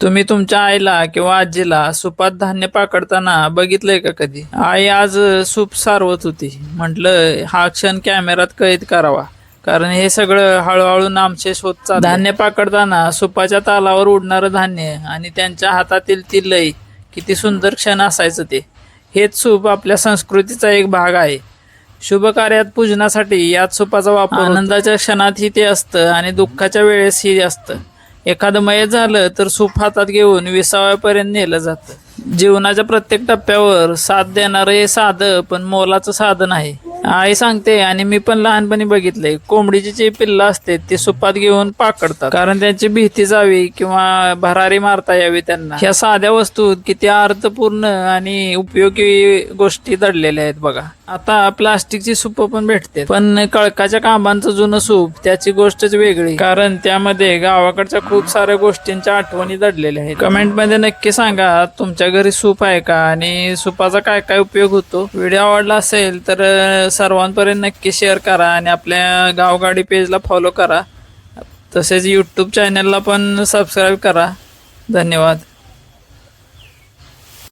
तुम्ही तुमच्या आईला किंवा आजीला सुपात धान्य पाकडताना बघितलंय का कधी? आई आज सूप सारवत होती. म्हटलं हा क्षण कॅमेऱ्यात कैद करावा, कारण हे सगळं हळूहळू नामशेष होत चाललंय. धान्य पाकडताना सुपाच्या तालावर उडणारं धान्य आणि त्यांच्या हातातील ती लय, किती सुंदर क्षण असायचं ते. हेच सूप आपल्या संस्कृतीचा एक भाग आहे. शुभ कार्यात पूजनासाठी याच सुपाचा वापर आनंदाच्या क्षणातही ते असतं आणि दुःखाच्या वेळेसही असतं. एखादं मयत झालं तर सूप हातात घेऊन विसाव्यापर्यंत नेलं जातं. जीवनाच्या प्रत्येक टप्प्यावर साथ देणारं हे साधं पण मोलाचं साधन आहे. आई सांगते आणि मी पण लहानपणी बघितलंय, कोंबडीची जी पिल्लं असते ती सुपात घेऊन पाकडतात, कारण त्यांची भीती जावी किंवा भरारी मारता यावी त्यांना. ह्या साध्या वस्तूत किती अर्थपूर्ण आणि उपयोगी गोष्टी दडलेल्या आहेत बघा. आता प्लास्टिकची सूप पण भेटते, पण कळकाच्या कामांचं जुनं सूप त्याची गोष्टच वेगळी, कारण त्यामध्ये गावाकडच्या खूप साऱ्या गोष्टींच्या आठवणी दडलेल्या आहेत. कमेंट मध्ये नक्की सांगा तुमच्या घरी सूप आहे का आणि सूपाचा काय काय उपयोग होतो. व्हिडिओ आवडला असेल तर सर्वांपर्यंत नक्की शेअर करा आणि आपल्या गावगाडी पेजला फॉलो करा. तसेच यूट्यूब चॅनलला पण सबस्क्राईब करा. धन्यवाद.